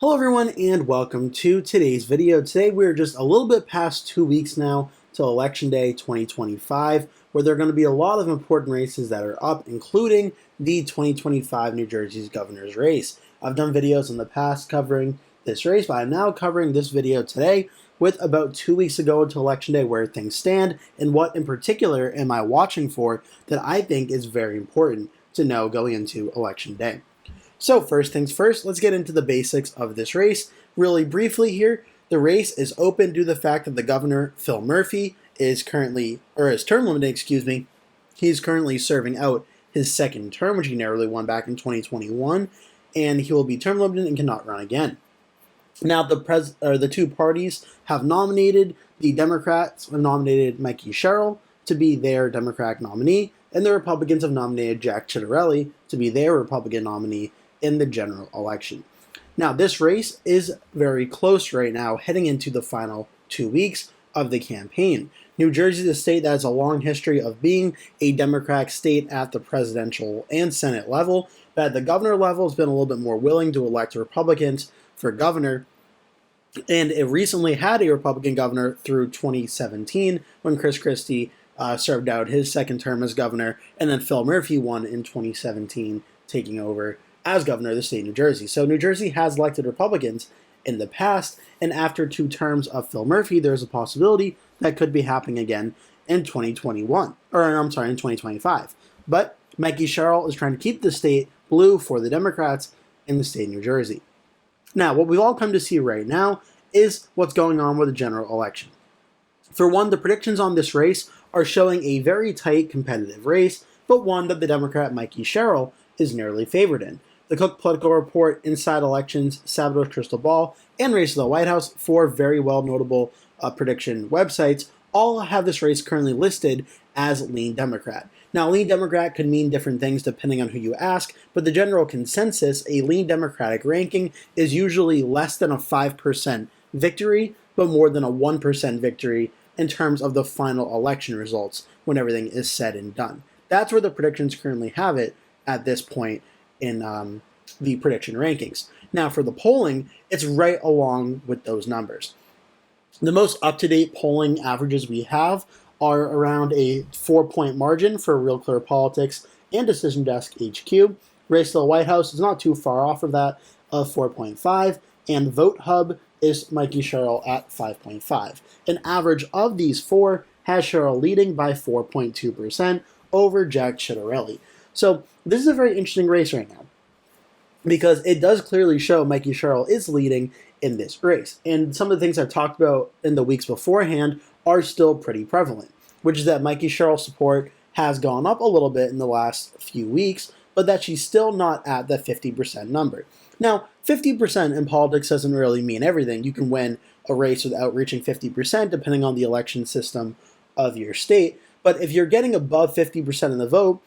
Hello everyone and welcome to today's video. Today we're just a little bit past 2 weeks now till Election Day 2025, where there are going to be a lot of important races that are up, including the 2025 New Jersey's governor's race. I've done videos in the past covering this race, but I'm now covering this video today with about 2 weeks ago until Election Day, where things stand and what in particular am I watching for that I think is very important to know going into Election Day. So first things first, let's get into the basics of this race. Really briefly here, the race is open due to the fact that the governor, Phil Murphy, is currently, or is term limited, he's currently serving out his second term, which he narrowly won back in 2021, and he will be term limited and cannot run again. Now the two parties have nominated, the Democrats have nominated Mikie Sherrill to be their Democratic nominee, and the Republicans have nominated Jack Ciattarelli to be their Republican nominee in the general election. Now, this race is very close right now, heading into the final 2 weeks of the campaign. New Jersey is a state that has a long history of being a Democratic state at the presidential and Senate level, but at the governor level has been a little bit more willing to elect Republicans for governor, and it recently had a Republican governor through 2017 when Chris Christie served out his second term as governor, and then Phil Murphy won in 2017, taking over as governor of the state of New Jersey. So New Jersey has elected Republicans in the past, and after 2 terms of Phil Murphy, there's a possibility that could be happening again in 2021, or I'm sorry, in 2025. But Mikie Sherrill is trying to keep the state blue for the Democrats in the state of New Jersey. Now, what we've all come to see right now is what's going on with the general election. For one, the predictions on this race are showing a very tight competitive race, but one that the Democrat Mikie Sherrill is nearly favored in. The Cook Political Report, Inside Elections, Sabotage Crystal Ball, and Race to the White House, 4 very well notable prediction websites, all have this race currently listed as lean Democrat. Now, lean Democrat could mean different things depending on who you ask, but the general consensus, a lean Democratic ranking, is usually less than a 5% victory, but more than a 1% victory in terms of the final election results when everything is said and done. That's where the predictions currently have it at this point in the prediction rankings. Now, for the polling, it's right along with those numbers. The most up-to-date polling averages we have are around a 4-point margin for Real Clear Politics and Decision Desk HQ. Race to the White House is not too far off of that, of 4.5, and Vote Hub is Mikie Sherrill at 5.5. An average of these 4 has Sherrill leading by 4.2% over Jack Ciattarelli. So this is a very interesting race right now, because it does clearly show Mikie Sherrill is leading in this race. And some of the things I've talked about in the weeks beforehand are still pretty prevalent, which is that Mikie Sherrill's support has gone up a little bit in the last few weeks, but that she's still not at the 50% number. Now, 50% in politics doesn't really mean everything. You can win a race without reaching 50% depending on the election system of your state. But if you're getting above 50% in the vote,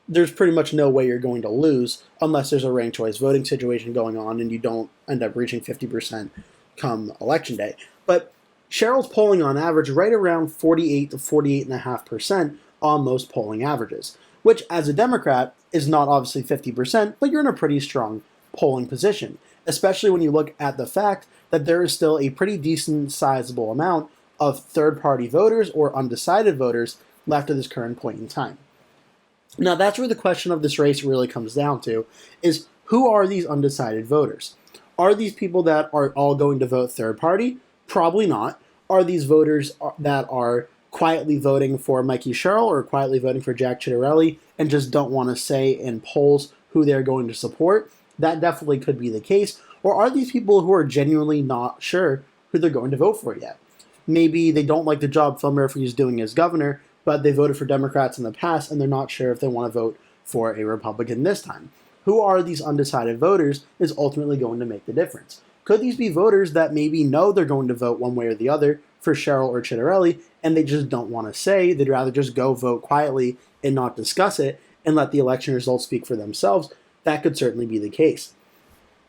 there's pretty much no way you're going to lose unless there's a ranked choice voting situation going on and you don't end up reaching 50% come election day. But Sherrill's polling on average right around 48 to 48.5% on most polling averages, which as a Democrat is not obviously 50%, but you're in a pretty strong polling position, especially when you look at the fact that there is still a pretty decent sizable amount of third-party voters or undecided voters left at this current point in time. Now, that's where the question of this race really comes down to, is who are these undecided voters? Are these people that are all going to vote third party? Probably not. Are these voters that are quietly voting for Mikie Sherrill or quietly voting for Jack Ciattarelli and just don't want to say in polls who they're going to support? That definitely could be the case. Or are these people who are genuinely not sure who they're going to vote for yet? Maybe they don't like the job Phil Murphy is doing as governor, but they voted for Democrats in the past and they're not sure if they want to vote for a Republican this time. Who are these undecided voters is ultimately going to make the difference. Could these be voters that maybe know they're going to vote one way or the other for Sherrill or Ciattarelli, and they just don't want to say, they'd rather just go vote quietly and not discuss it and let the election results speak for themselves? That could certainly be the case.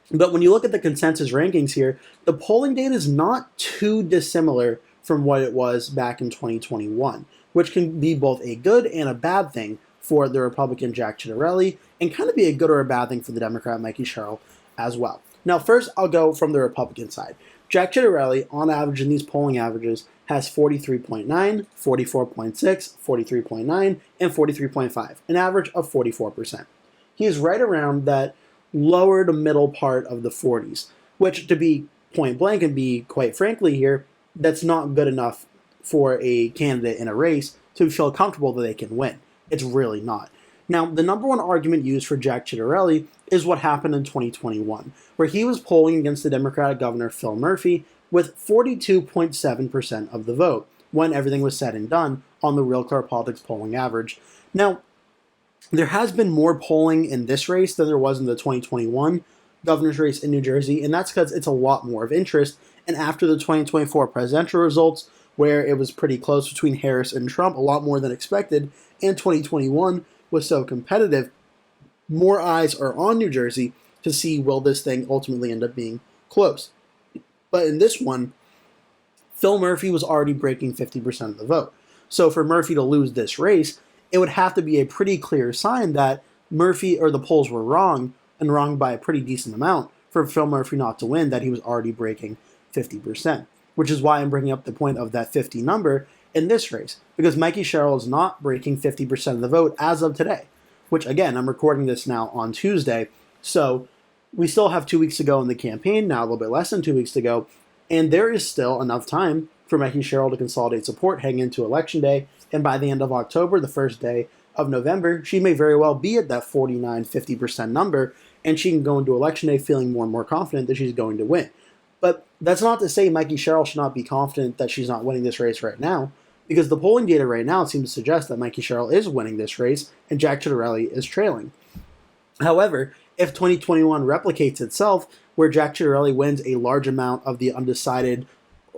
But when you look at the consensus rankings here, the polling data is not too dissimilar from what it was back in 2021, which can be both a good and a bad thing for the Republican Jack Ciattarelli, and kind of be a good or a bad thing for the Democrat Mikie Sherrill as well. Now, first, I'll go from the Republican side. Jack Ciattarelli, on average in these polling averages, has 43.9, 44.6, 43.9, and 43.5, an average of 44%. He is right around that lower to middle part of the 40s, which, to be point blank and be quite frankly here, that's not good enough for a candidate in a race to feel comfortable that they can win. It's really not. Now, the number one argument used for Jack Ciattarelli is what happened in 2021, where he was polling against the Democratic governor Phil Murphy with 42.7% of the vote when everything was said and done on the Real Clear Politics polling average. Now, there has been more polling in this race than there was in the 2021 governor's race in New Jersey, and that's because it's a lot more of interest. And after the 2024 presidential results, where it was pretty close between Harris and Trump, a lot more than expected, and 2021 was so competitive, more eyes are on New Jersey to see will this thing ultimately end up being close. But in this one, Phil Murphy was already breaking 50% of the vote. So for Murphy to lose this race, it would have to be a pretty clear sign that Murphy or the polls were wrong, and wrong by a pretty decent amount, for Phil Murphy not to win, that he was already breaking 50%. Which is why I'm bringing up the point of that 50 number in this race, because Mikie Sherrill is not breaking 50% of the vote as of today, which, again, I'm recording this now on Tuesday, so we still have 2 weeks to go in the campaign, now a little bit less than 2 weeks to go, and there is still enough time for Mikie Sherrill to consolidate support heading into Election Day, and by the end of October, the first day of November, she may very well be at that 49-50% number, and she can go into Election Day feeling more and more confident that she's going to win. But that's not to say Mikie Sherrill should not be confident that she's not winning this race right now, because the polling data right now seems to suggest that Mikie Sherrill is winning this race and Jack Ciattarelli is trailing. However, if 2021 replicates itself, where Jack Ciattarelli wins a large amount of the undecided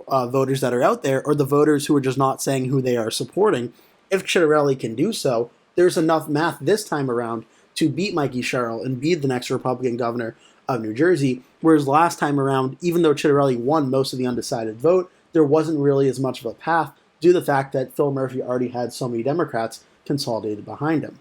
voters that are out there, or the voters who are just not saying who they are supporting, if Ciattarelli can do so, there's enough math this time around to beat Mikie Sherrill and be the next Republican governor of New Jersey, whereas last time around, even though Ciattarelli won most of the undecided vote, there wasn't really as much of a path due to the fact that Phil Murphy already had so many Democrats consolidated behind him.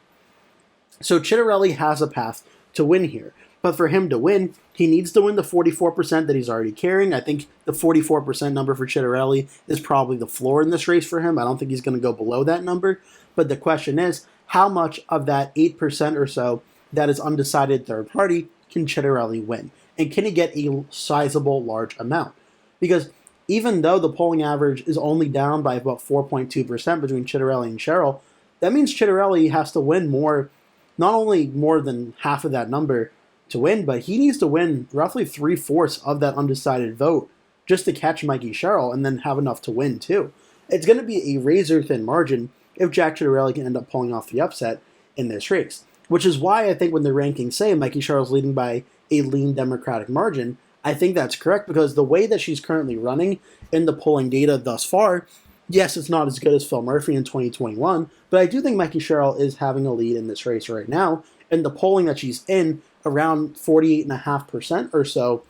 So Ciattarelli has a path to win here, but for him to win, he needs to win the 44% that he's already carrying. I think the 44% number for Ciattarelli is probably the floor in this race for him. I don't think he's going to go below that number, but the question is, how much of that 8% or so that is undecided third party can Ciattarelli win? And can he get a sizable, large amount? Because even though the polling average is only down by about 4.2% between Ciattarelli and Sherrill, that means Ciattarelli has to win more, not only more than half of that number to win, but he needs to win roughly 3/4 of that undecided vote just to catch Mikie Sherrill and then have enough to win too. It's going to be a razor-thin margin if Jack Ciattarelli can end up pulling off the upset in this race. Which is why I think when the rankings say Mikie Sherrill's leading by a lean Democratic margin, I think that's correct, because the way that she's currently running in the polling data thus far, yes, it's not as good as Phil Murphy in 2021, but I do think Mikie Sherrill is having a lead in this race right now, and the polling that she's in, around 48.5% or so,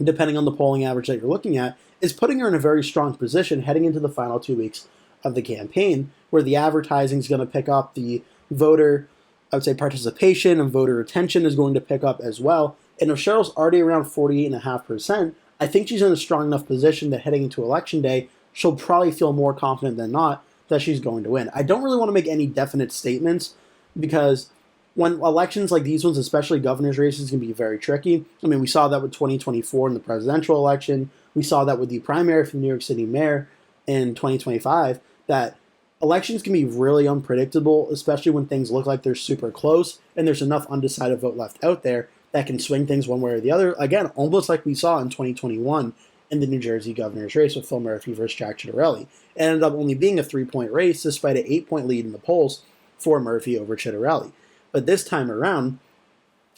depending on the polling average that you're looking at, is putting her in a very strong position heading into the final 2 weeks of the campaign, where the advertising is going to pick up, the voter, I would say, participation and voter retention is going to pick up as well. And if Sherrill's already around 48.5%, I think she's in a strong enough position that heading into Election Day, she'll probably feel more confident than not that she's going to win. I don't really want to make any definite statements, because when elections like these ones, especially governor's races, can be very tricky. I mean, we saw that with 2024 in the presidential election. We saw that with the primary for the New York City mayor in 2025, that elections can be really unpredictable, especially when things look like they're super close and there's enough undecided vote left out there that can swing things one way or the other. Again, almost like we saw in 2021 in the New Jersey governor's race with Phil Murphy versus Jack Ciattarelli. It ended up only being a 3-point race despite an 8-point lead in the polls for Murphy over Ciattarelli. But this time around,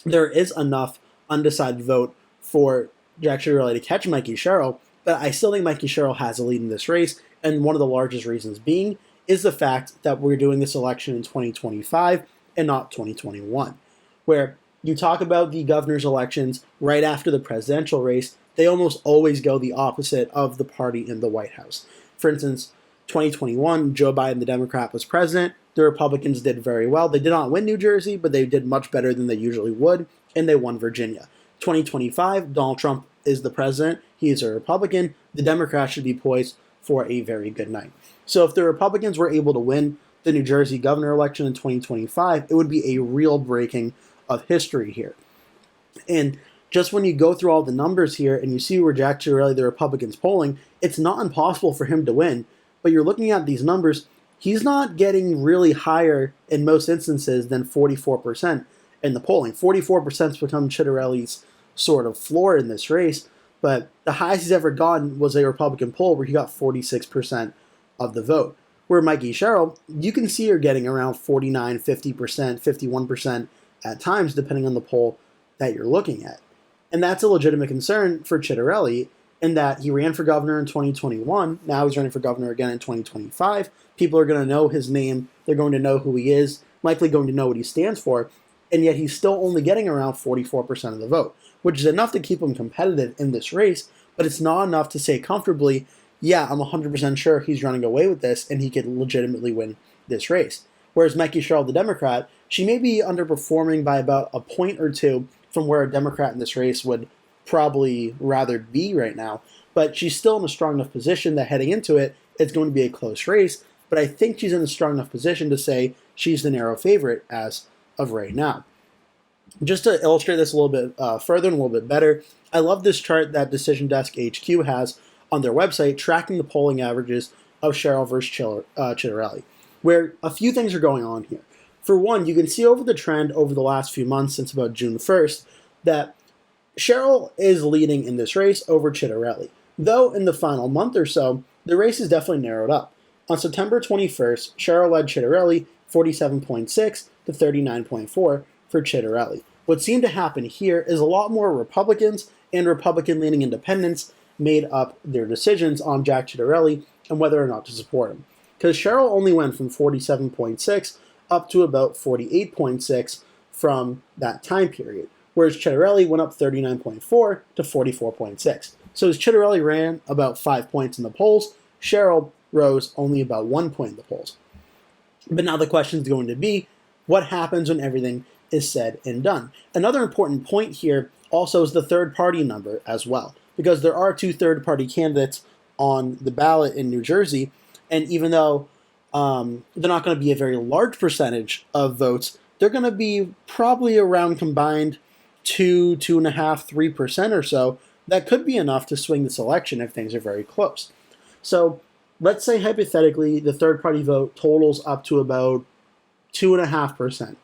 there is enough undecided vote for Jack Ciattarelli to catch Mikie Sherrill, but I still think Mikie Sherrill has a lead in this race, and one of the largest reasons being is the fact that we're doing this election in 2025 and not 2021, where you talk about the governor's elections right after the presidential race, they almost always go the opposite of the party in the White House. For instance, 2021, Joe Biden, the Democrat, was president. The Republicans did very well. They did not win New Jersey, but they did much better than they usually would, and they won Virginia. 2025, Donald Trump is the president. He is a Republican. The Democrats should be poised for a very good night. So if the Republicans were able to win the New Jersey governor election in 2025, it would be a real breaking of history here. And just when you go through all the numbers here and you see where Jack Ciattarelli, the Republicans, polling, it's not impossible for him to win. But you're looking at these numbers, he's not getting really higher in most instances than 44% in the polling. 44% has become Ciattarelli's sort of floor in this race, but the highest he's ever gotten was a Republican poll where he got 46% of the vote. Where Mikie Sherrill, you can see her getting around 49, 50%, 51% at times, depending on the poll that you're looking at. And that's a legitimate concern for Ciattarelli in that he ran for governor in 2021. Now he's running for governor again in 2025. People are going to know his name. They're going to know who he is, likely going to know what he stands for. And yet he's still only getting around 44% of the vote, which is enough to keep him competitive in this race, but it's not enough to say comfortably, yeah, I'm 100% sure he's running away with this and he could legitimately win this race. Whereas Mikie Sherrill, the Democrat, she may be underperforming by about a point or two from where a Democrat in this race would probably rather be right now, but she's still in a strong enough position that heading into it, it's going to be a close race, but I think she's in a strong enough position to say she's the narrow favorite as of right now. Just to illustrate this a little bit further and a little bit better, I love this chart that Decision Desk HQ has on their website tracking the polling averages of Sherrill versus Ciattarelli, where a few things are going on here. For one, you can see over the trend over the last few months since about June 1st that Sherrill is leading in this race over Ciattarelli, though in the final month or so, the race is definitely narrowed up. On September 21st, Sherrill led Ciattarelli 47.6 to 39.4 for Ciattarelli. What seemed to happen here is a lot more Republicans and Republican-leaning independents made up their decisions on Jack Ciattarelli and whether or not to support him. Because Sherrill only went from 47.6 up to about 48.6 from that time period, whereas Ciattarelli went up 39.4 to 44.6. So as Ciattarelli ran about 5 points in the polls, Sherrill rose only about 1 point in the polls. But now the question is going to be, what happens when everything is said and done? Another important point here also is the third-party number as well, because there are two third-party candidates on the ballot in New Jersey, and even though they're not going to be a very large percentage of votes, they're going to be probably around combined 2.5%, 3% or so. That could be enough to swing this election if things are very close. So let's say hypothetically the third-party vote totals up to about 2.5%.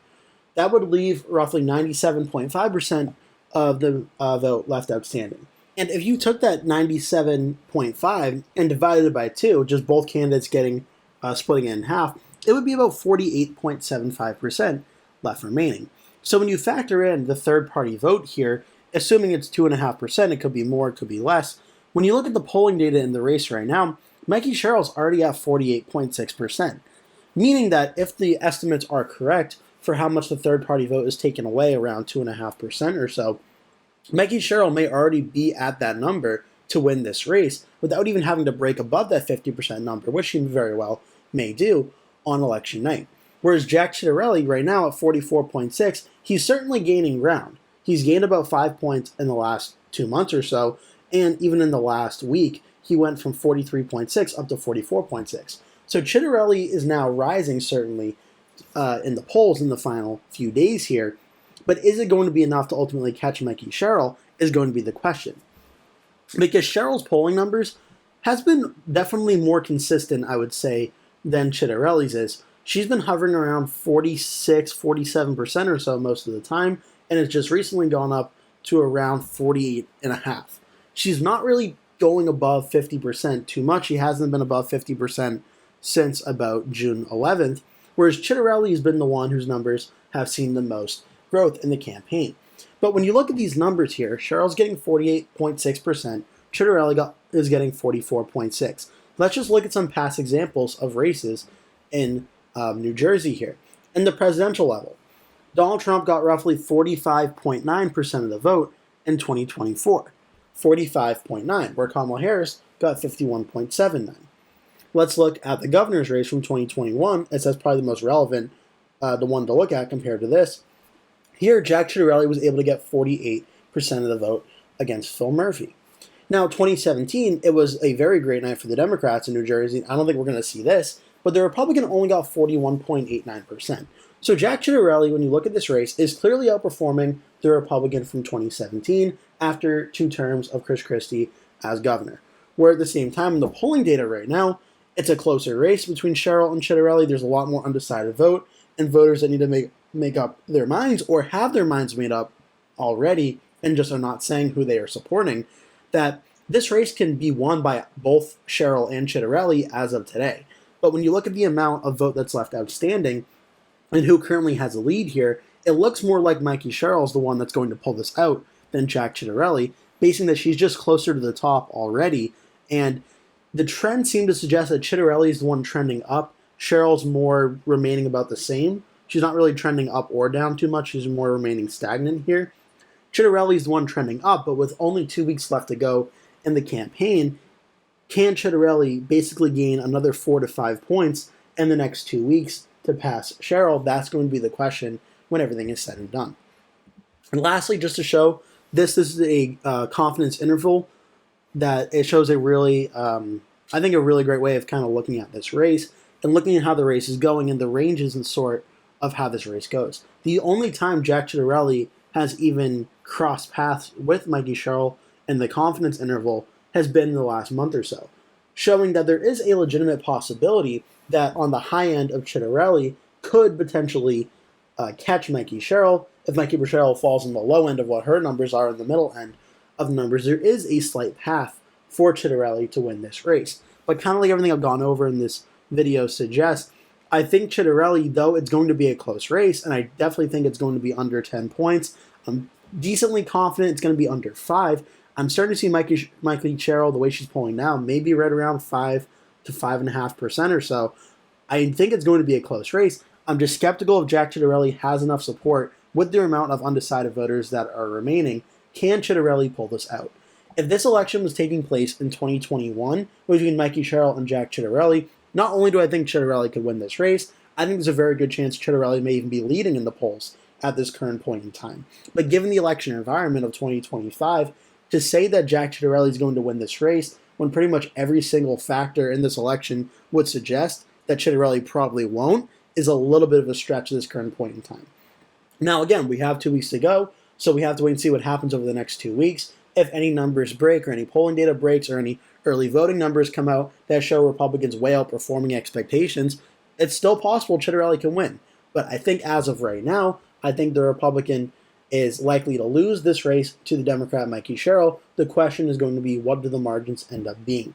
That would leave roughly 97.5% of the vote left outstanding. And if you took that 97.5 and divided it by 2, just both candidates getting splitting it in half, it would be about 48.75% left remaining. So when you factor in the third-party vote here, assuming it's 2.5%, it could be more, it could be less. When you look at the polling data in the race right now, Mikie Sherrill's already at 48.6%, meaning that if the estimates are correct for how much the third-party vote is taken away, around 2.5% or so, Mikie Sherrill may already be at that number to win this race without even having to break above that 50% number, which he very well may do on election night. Whereas Jack Ciattarelli right now at 44.6, he's certainly gaining ground. He's gained about 5 points in the last 2 months or so, and even in the last week, he went from 43.6 up to 44.6. So Ciattarelli is now rising certainly in the polls in the final few days here, but is it going to be enough to ultimately catch Mikie Sherrill is going to be the question. Because Sherrill's polling numbers has been definitely more consistent, I would say, than Ciattarelli's is. She's been hovering around 46, 47% or so most of the time, and it's just recently gone up to around 48.5%. She's not really going above 50% too much. She hasn't been above 50% since about June 11th, whereas Ciattarelli has been the one whose numbers have seen the most growth in the campaign. But when you look at these numbers here, Sherrill's getting 48.6%, Ciattarelli is getting 44.6%. Let's just look at some past examples of races in New Jersey here. In the presidential level, Donald Trump got roughly 45.9% of the vote in 2024. 45.9%, where Kamala Harris got 51.79%. Let's look at the governor's race from 2021, as that's probably the most relevant, the one to look at compared to this. Here, Jack Ciattarelli was able to get of the vote against Phil Murphy. Now, 2017, it was a very great night for the Democrats in New Jersey. I don't think we're going to see this, but the Republican only got 41.89%. So Jack Ciattarelli, when you look at this race, is clearly outperforming the Republican from 2017 after 2 terms of Chris Christie as governor. Where at the same time, in the polling data right now, it's a closer race between Sherrill and Ciattarelli. There's a lot more undecided vote, and voters that need to make up their minds or have their minds made up already and just are not saying who they are supporting, that this race can be won by both Sherrill and Ciattarelli as of today. But when you look at the amount of vote that's left outstanding and who currently has a lead here, it looks more like Mikie Sherrill's the one that's going to pull this out than Jack Ciattarelli, basing that she's just closer to the top already. And the trend seemed to suggest that Ciattarelli is the one trending up. Sherrill's more remaining about the same. She's not really trending up or down too much. She's more remaining stagnant here. Ciattarelli's the one trending up, but with only 2 weeks left to go in the campaign, can Ciattarelli basically gain another 4 to 5 points in the next 2 weeks to pass Sherrill? That's going to be the question when everything is said and done. And lastly, just to show, this is a confidence interval that it shows a really, I think, a really great way of kind of looking at this race and looking at how the race is going and the ranges and sort of how this race goes. The only time Jack Ciattarelli has even crossed paths with Mikie Sherrill in the confidence interval has been in the last month or so, showing that there is a legitimate possibility that on the high end of Ciattarelli could potentially catch Mikie Sherrill. If Mikie Sherrill falls on the low end of what her numbers are in the middle end of the numbers, there is a slight path for Ciattarelli to win this race. But kind of like everything I've gone over in this video suggests, I think Ciattarelli, though it's going to be a close race, and I definitely think it's going to be under 10 points, I'm decently confident it's going to be under 5. I'm starting to see Mikie Sherrill, the way she's pulling now, maybe right around 5 to 5.5% or so. I think it's going to be a close race. I'm just skeptical if Jack Ciattarelli has enough support with the amount of undecided voters that are remaining. Can Ciattarelli pull this out? If this election was taking place in 2021 between Mikie Sherrill and Jack Ciattarelli, not only do I think Ciattarelli could win this race, I think there's a very good chance Ciattarelli may even be leading in the polls at this current point in time. But given the election environment of 2025, to say that Jack Ciattarelli is going to win this race when pretty much every single factor in this election would suggest that Ciattarelli probably won't is a little bit of a stretch at this current point in time. Now, again, we have 2 weeks to go, so we have to wait and see what happens over the next 2 weeks. If any numbers break or any polling data breaks or any early voting numbers come out that show Republicans way outperforming expectations, it's still possible Ciattarelli can win. But I think as of right now, I think the Republican is likely to lose this race to the Democrat Mikie Sherrill. The question is going to be, what do the margins end up being?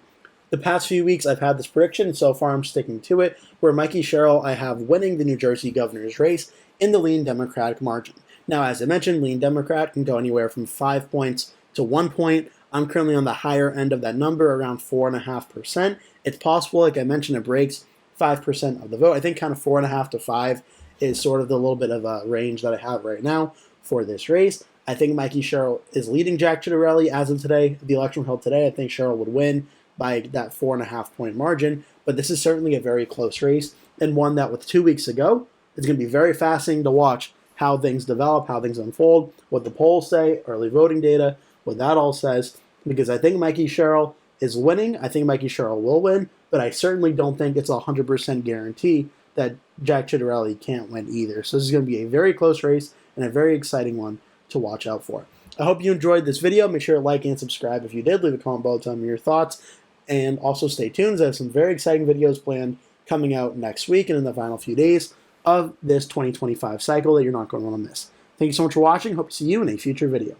The past few weeks, I've had this prediction, and so far I'm sticking to it, where Mikie Sherrill I have winning the New Jersey governor's race in the lean Democratic margin. Now, as I mentioned, lean Democrat can go anywhere from 5 points to 1 point. I'm currently on the higher end of that number, around 4.5%. It's possible, like I mentioned, it breaks 5% of the vote. I think kind of 4.5 to 5 is sort of the little bit of a range that I have right now for this race. I think Mikie Sherrill is leading Jack Ciattarelli as of today. The election held today, I think Sherrill would win by that 4.5 point margin. But this is certainly a very close race, and one that with 2 weeks to go, it's going to be very fascinating to watch how things develop, how things unfold, what the polls say, early voting data, what that all says, because I think Mikie Sherrill is winning. I think Mikie Sherrill will win, but I certainly don't think it's a 100% guarantee that Jack Ciattarelli can't win either. So this is going to be a very close race and a very exciting one to watch out for. I hope you enjoyed this video. Make sure to like and subscribe if you did. Leave a comment below, tell me your thoughts, and also stay tuned. I have some very exciting videos planned coming out next week and in the final few days of this 2025 cycle that you're not going to want to miss. Thank you so much for watching. Hope to see you in a future video.